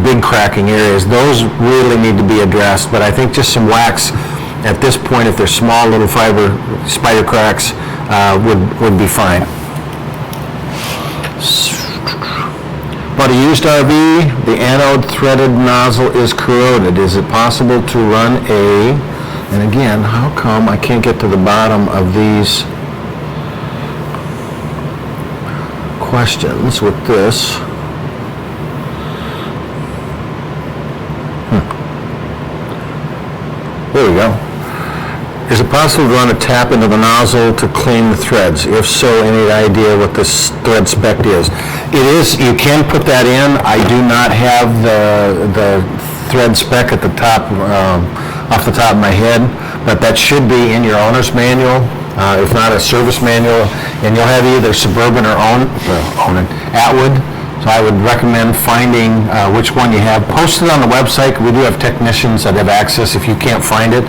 big cracking areas. Those really need to be addressed, but I think just some wax at this point, if they're small little spider cracks, would be fine. About a used RV, the anode threaded nozzle is corroded. Is it possible to run and again, how come I can't get to the bottom of these questions with this? There we go. Is it possible to run a tap into the nozzle to clean the threads? If so, any idea what this thread spec is? It is, you can put that in. I do not have the thread spec at the top off the top of my head, but that should be in your owner's manual, if not a service manual, and you'll have either Suburban or Atwood. So I would recommend finding which one you have. Post it on the website. We do have technicians that have access. If you can't find it,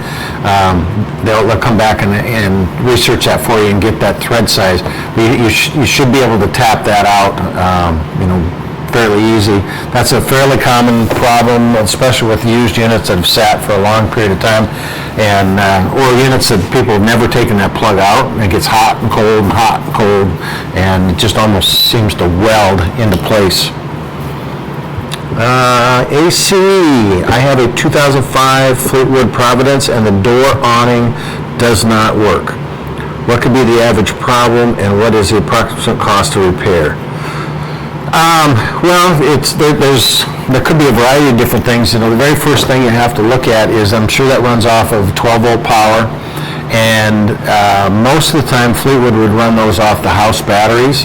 they'll come back and research that for you and get that thread size. You should be able to tap that out, fairly easy. That's a fairly common problem, especially with used units that have sat for a long period of time, and or units that people have never taken that plug out, and it gets hot and cold and hot and cold, and it just almost seems to weld into place. AC, I have a 2005 Fleetwood Providence, and the door awning does not work. What could be the average problem, and what is the approximate cost to repair? Well, there could be a variety of different things. The very first thing you have to look at is, I'm sure that runs off of 12-volt power, and most of the time Fleetwood would run those off the house batteries,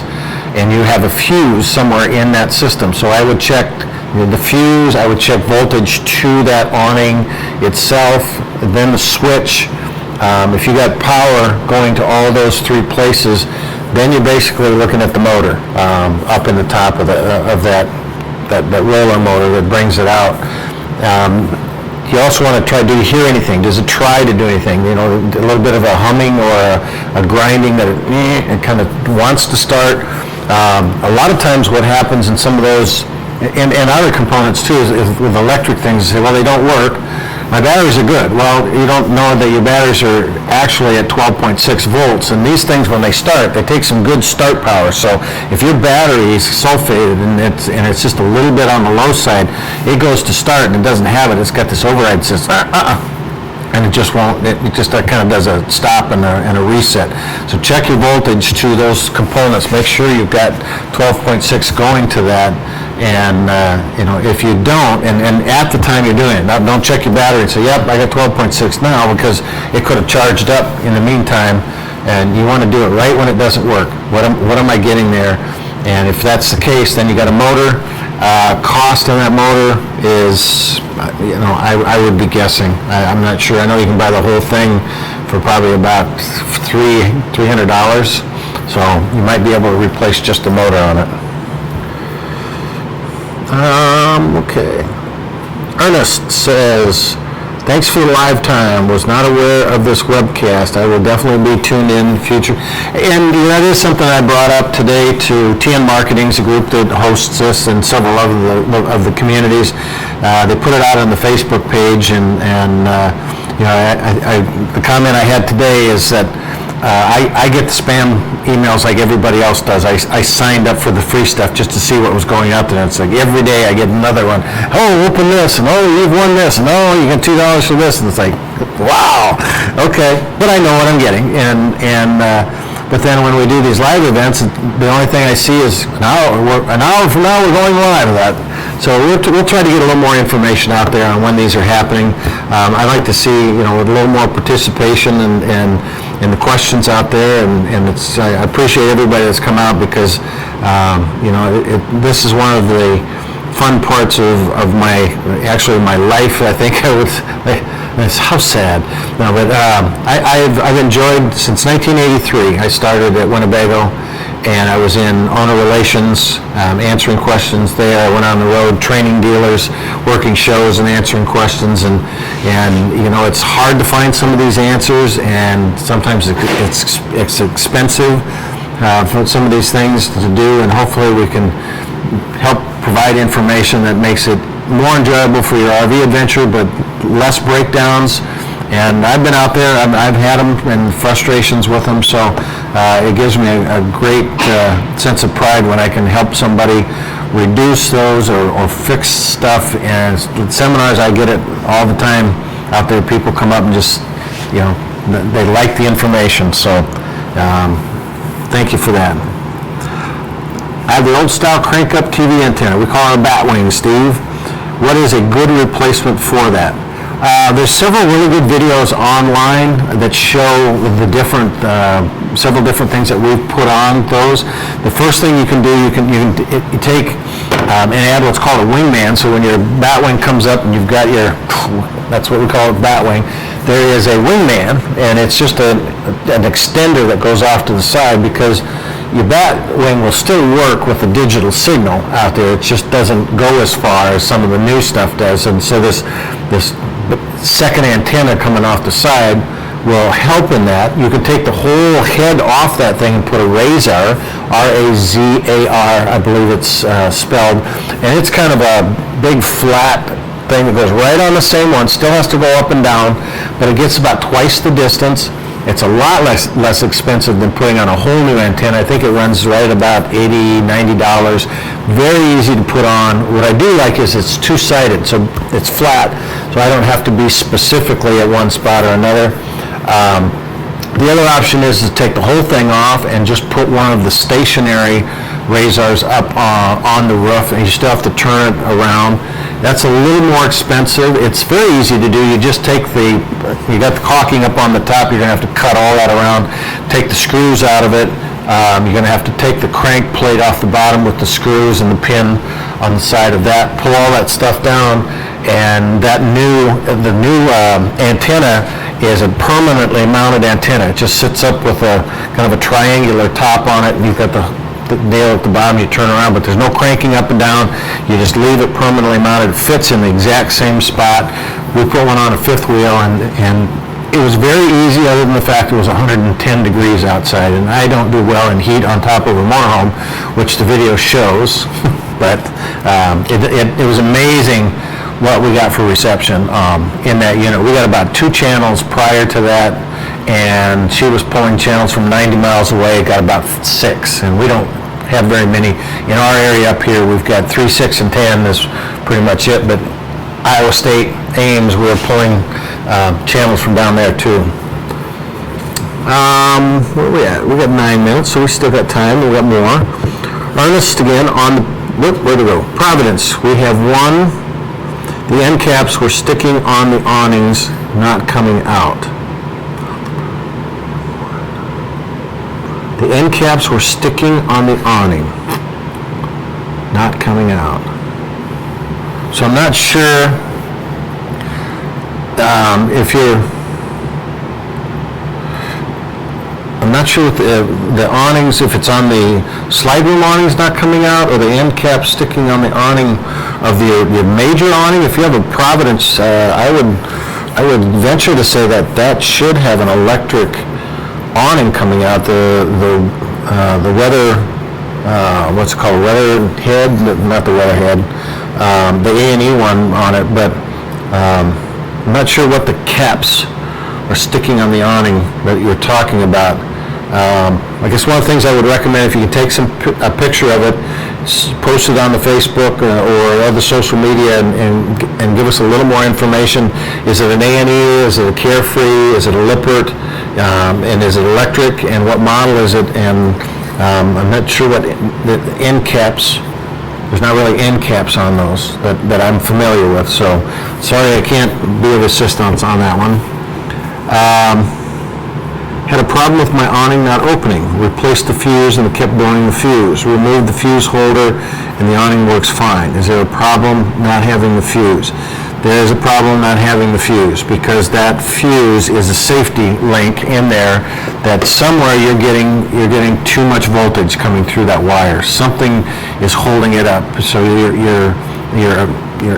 and you have a fuse somewhere in that system. So I would check the fuse, I would check voltage to that awning itself, then the switch. If you got power going to all those three places, then you're basically looking at the motor up in the top of that roller motor that brings it out. You also want to try, do you hear anything? Does it try to do anything? A little bit of a humming or a grinding that it kind of wants to start. A lot of times what happens in some of those, and other components too, is with electric things, you say, well, they don't work. My batteries are good. Well, you don't know that your batteries are actually at 12.6 volts, and these things, when they start, they take some good start power. So if your battery is sulfated and it's just a little bit on the low side, it goes to start and it doesn't have it. It's got this override system, and it just won't. It just kind of does a stop and a reset. So check your voltage to those components. Make sure you've got 12.6 going to that. And if you don't, and at the time you're doing it, now don't check your battery and say, yep, I got 12.6 now, because it could have charged up in the meantime, and you want to do it right when it doesn't work. What am I getting there? And if that's the case, then you got a motor. Cost on that motor is, I would be guessing. I'm not sure. I know you can buy the whole thing for probably about $300, so you might be able to replace just the motor on it. Okay. Ernest says, thanks for the live time. Was not aware of this webcast. I will definitely be tuned in future. And that is something I brought up today to TN Marketing, a group that hosts this, and several of the communities. They put it out on the Facebook page, and the comment I had today is that I get the spam emails like everybody else does. I signed up for the free stuff just to see what was going out there. It's like every day I get another one. Oh, open this, and oh, you've won this, and oh, you get $2 for this, and it's like, wow, okay. But I know what I'm getting, but then when we do these live events, the only thing I see is an hour from now we're going live with that. So we'll try to get a little more information out there on when these are happening. I'd like to see a little more participation and the questions out there, and I appreciate everybody that's come out, because this is one of the fun parts of my life. I think it's how sad. No, but I've enjoyed since 1983. I started at Winnebago, and I was in owner relations, answering questions there. I went on the road training dealers, working shows and answering questions, and it's hard to find some of these answers, and sometimes it's expensive for some of these things to do, and hopefully we can help provide information that makes it more enjoyable for your RV adventure, but less breakdowns. And I've been out there, I've had them and frustrations with them, so it gives me a great sense of pride when I can help somebody reduce those or fix stuff. And seminars, I get it all the time out there. People come up and just, they like the information, so thank you for that. I have the old style crank up TV antenna. We call it a bat wing, Steve. What is a good replacement for that? There's several really good videos online that show the different, several different things that we've put on those. The first thing you can do, you take and add what's called a wingman. So when your bat wing comes up and you've got your, that's what we call a bat wing, there is a wingman, and it's just an extender that goes off to the side, because your bat wing will still work with the digital signal out there. It just doesn't go as far as some of the new stuff does. And so this second antenna coming off the side will help in that. You can take the whole head off that thing and put a RAZAR, R-A-Z-A-R, I believe it's spelled, and it's kind of a big flat thing that goes right on the same one, still has to go up and down, but it gets about twice the distance. It's a lot less expensive than putting on a whole new antenna. I think it runs right about $80, $90. Very easy to put on. What I do like is it's two-sided, so it's flat, so I don't have to be specifically at one spot or another. The other option is to take the whole thing off and just put one of the stationary RAZARs up on the roof, and you still have to turn it around. That's a little more expensive. It's very easy to do. You just take you got the caulking up on the top, you're gonna have to cut all that around, take the screws out of it. You're gonna have to take the crank plate off the bottom with the screws and the pin on the side of that, pull all that stuff down, and the new antenna is a permanently mounted antenna. It just sits up with a kind of a triangular top on it, and you've got the nail at the bottom, you turn around, but there's no cranking up and down. You just leave it permanently mounted. It fits in the exact same spot. We put one on a fifth wheel, and it was very easy, other than the fact it was 110 degrees outside, and I don't do well in heat on top of a motorhome, which the video shows, but it was amazing what we got for reception in that unit. We got about 2 channels prior to that, and she was pulling channels from 90 miles away, got about 6, and we don't have very many. In our area up here, we've got 3, 6, and 10 is pretty much it, but Iowa State, Ames, we were pulling channels from down there too. Where are we at? We got 9 minutes, so we still got time. We got more. Ernest again on the, where to go? Providence. We have one. The end caps were sticking on the awnings, not coming out. The end caps were sticking on the awning, not coming out. So I'm not sure if you're, I'm not sure with the awnings, if it's on the slide room awnings not coming out, or the end cap sticking on the awning of your major awning. If you have a Providence, I would venture to say that should have an electric awning coming out. The weather, what's it called, weather head, not the weather head, the A&E one on it, but I'm not sure what the caps are sticking on the awning that you're talking about. I guess one of the things I would recommend, if you can take a picture of it, post it on the Facebook or other social media, and give us a little more information. Is it an A&E? Is it a Carefree? Is it a Lippert? And is it electric? And what model is it? And I'm not sure what the end caps. There's not really end caps on those that I'm familiar with. So sorry, I can't be of assistance on that one. Had a problem with my awning not opening. Replaced the fuse and it kept burning the fuse. Removed the fuse holder and the awning works fine. Is there a problem not having the fuse? There is a problem not having the fuse, because that fuse is a safety link in there that somewhere you're getting too much voltage coming through that wire. Something is holding it up. So your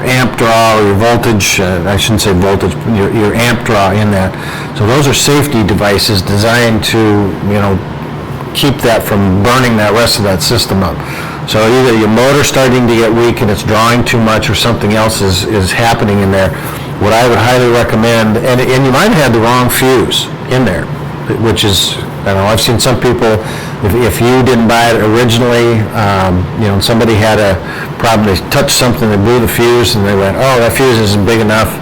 amp draw, or your voltage, I shouldn't say voltage, your amp draw in that. So those are safety devices designed to, keep that from burning that rest of that system up. So either your motor's starting to get weak and it's drawing too much, or something else is happening in there. What I would highly recommend, and you might have had the wrong fuse in there, which is, I've seen some people, if you didn't buy it originally, somebody had a problem, they touched something, they blew the fuse, and they went, oh, that fuse isn't big enough,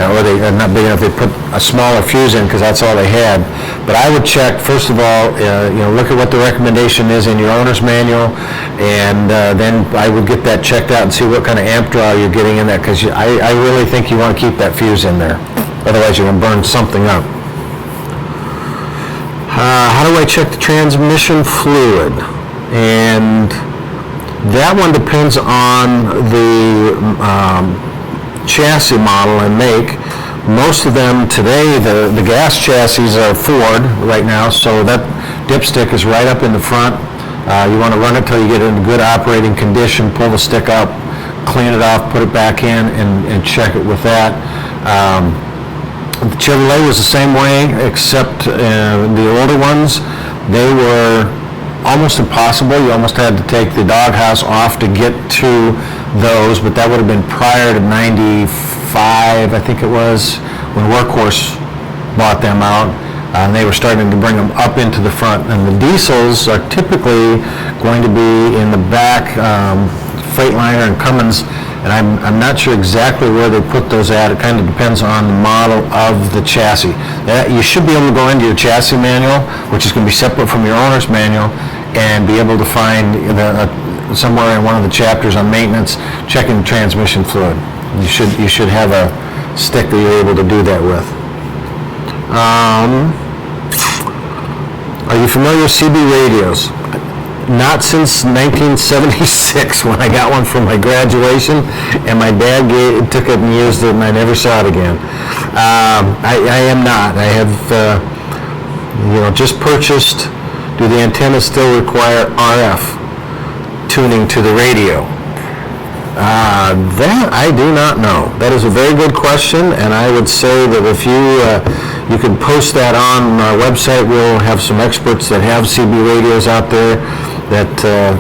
or they're not big enough, they put a smaller fuse in because that's all they had. But I would check, first of all, look at what the recommendation is in your owner's manual, and then I would get that checked out and see what kind of amp draw you're getting in that, because I really think you want to keep that fuse in there. Otherwise, you're going to burn something up. How do I check the transmission fluid? And that one depends on the chassis model and make. Most of them today, the gas chassis are Ford right now, so that dipstick is right up in the front. You want to run it till you get it in good operating condition, pull the stick up, clean it off, put it back in, and check it with that. The Chevrolet was the same way, except the older ones, they were almost impossible. You almost had to take the doghouse off to get to those, but that would have been prior to 95, I think it was, when Workhorse bought them out. And they were starting to bring them up into the front. And the diesels are typically going to be in the back, Freightliner and Cummins, and I'm not sure exactly where they put those at. It kind of depends on the model of the chassis. You should be able to go into your chassis manual, which is going to be separate from your owner's manual, and be able to find somewhere in one of the chapters on maintenance, checking transmission fluid. You should have a stick that you're able to do that with. Are you familiar with CB radios? Not since 1976, when I got one for my graduation, and my dad took it and used it, and I never saw it again. I am not. I have, just purchased. Do the antennas still require RF tuning to the radio? That I do not know. That is a very good question, and I would say that if you could post that on our website, we'll have some experts that have CB radios out there that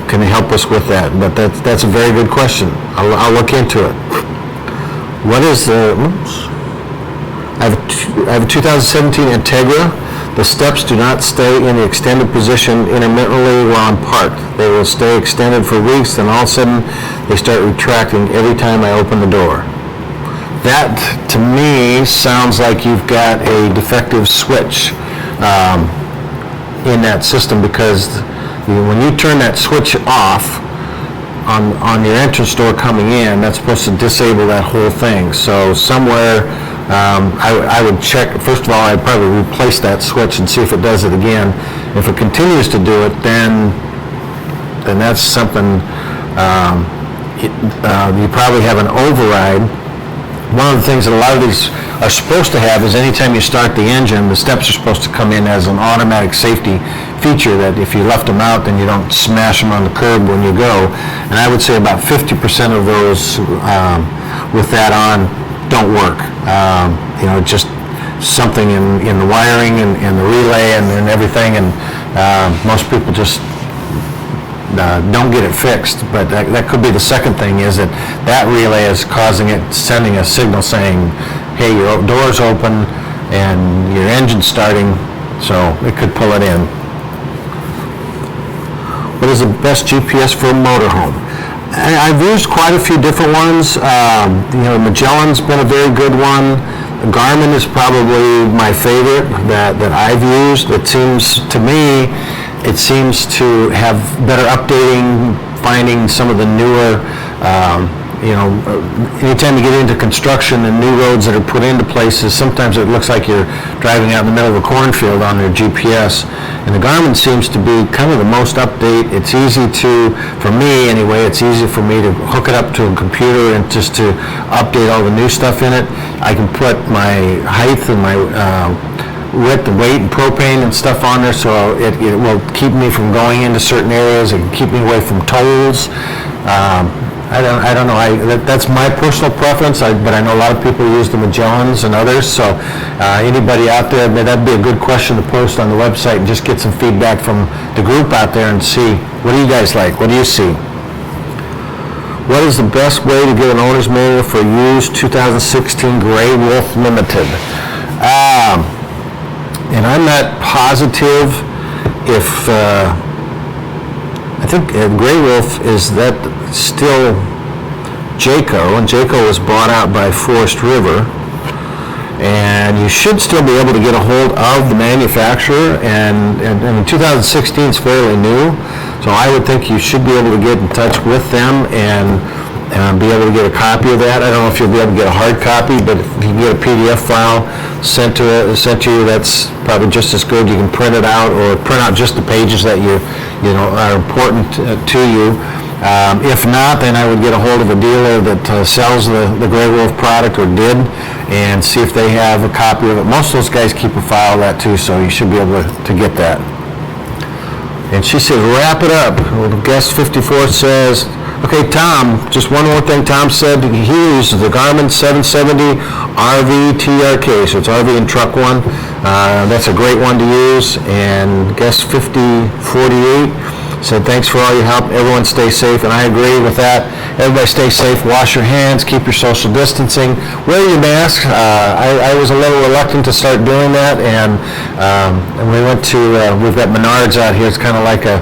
can help us with that. But that's a very good question. I'll look into it. What is the? I have a 2017 Integra. The steps do not stay in the extended position intermittently while I'm parked. They will stay extended for weeks, then all of a sudden they start retracting every time I open the door. That, to me, sounds like you've got a defective switch in that system, because when you turn that switch off on your entrance door coming in, that's supposed to disable that whole thing. So somewhere, I would check. First of all, I'd probably replace that switch and see if it does it again. If it continues to do it, then that's something. You probably have an override. One of the things that a lot of these are supposed to have is anytime you start the engine, the steps are supposed to come in as an automatic safety feature, that if you left them out, then you don't smash them on the curb when you go. And I would say about 50% of those with that on don't work. Just something in the wiring and the relay and everything, and most people just don't get it fixed. But that could be the second thing, is that relay is causing it, sending a signal saying, hey, your door's open and your engine's starting, so it could pull it in. What is the best GPS for a motorhome? I've used quite a few different ones. Magellan's been a very good one. Garmin is probably my favorite that I've used. It seems to have better updating, finding some of the newer, anytime you get into construction and new roads that are put into places, sometimes it looks like you're driving out in the middle of a cornfield on your GPS. And the Garmin seems to be kind of the most update. It's easy for me anyway, it's easy for me to hook it up to a computer and just to update all the new stuff in it. I can put my height and my width and weight and propane and stuff on there, so it will keep me from going into certain areas. It can keep me away from tolls. I don't know. That's my personal preference, but I know a lot of people use the Magellans and others. So anybody out there, that'd be a good question to post on the website and just get some feedback from the group out there and see, what do you guys like? What do you see? What is the best way to get an owner's manual for used 2016 Gray Wolf Limited? And I'm not positive if, I think Gray Wolf is that still Jayco, and Jayco was bought out by Forest River. and you should still be able to get a hold of the manufacturer, and 2016 is fairly new, so I would think you should be able to get in touch with them and be able to get a copy of that. I don't know if you'll be able to get a hard copy, but if you can get a PDF file sent to you, that's probably just as good. You can print it out or print out just the pages that you know are important to you. If not, then I would get a hold of a dealer that sells the Grey Wolf product, or did, and see if they have a copy of it. Most of those guys keep a file of that too, so you should be able to get that. And she says, wrap it up. Well, guest 54 says, okay, Tom, just one more thing. Tom said he uses the Garmin 770 RV TRK, so it's RV and truck one. That's a great one to use. And guest 5048 said, thanks for all your help. Everyone stay safe, and I agree with that. Everybody stay safe. Wash your hands. Keep your social distancing. Wear your mask. I was a little reluctant to start doing that, and we went to, we've got Menards out here. It's kind of like a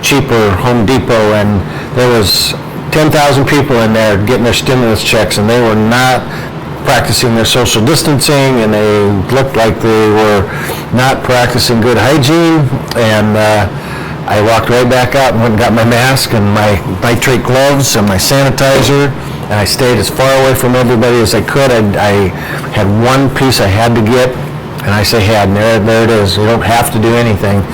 cheaper Home Depot, and there was 10,000 people in there getting their stimulus checks, and they were not practicing their social distancing, and they looked like they were not practicing good hygiene, and I walked right back out and went and got my mask and my nitrate gloves and my sanitizer, and I stayed as far away from everybody as I could. I had one piece I had to get, and I say had, and there it is. You don't have to do anything,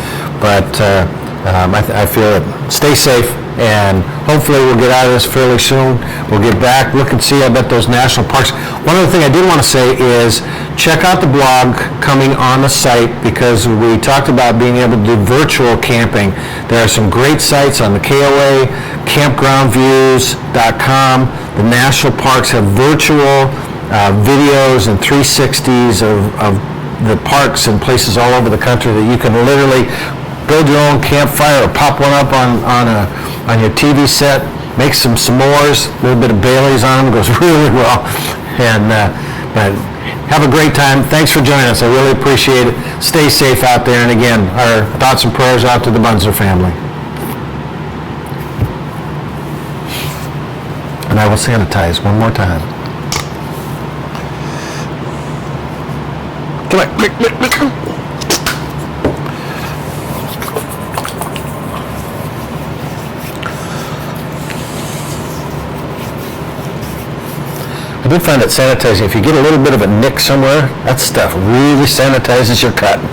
but I feel it. Stay safe, and hopefully we'll get out of this fairly soon. We'll get back, look and see. I bet those national parks. One other thing I did want to say is check out the blog coming on the site, because we talked about being able to do virtual camping. There are some great sites on the KOA, campgroundviews.com. The national parks have virtual videos and 360s of the parks and places all over the country that you can literally build your own campfire or pop one up on your TV set, make some s'mores, a little bit of Bailey's on them, goes really well. And but have a great time. Thanks for joining us. I really appreciate it. Stay safe out there. And again, our thoughts and prayers out to the Bunzer family. And I will sanitize one more time. Come on. I did find that sanitizing, if you get a little bit of a nick somewhere, that stuff really sanitizes your cotton.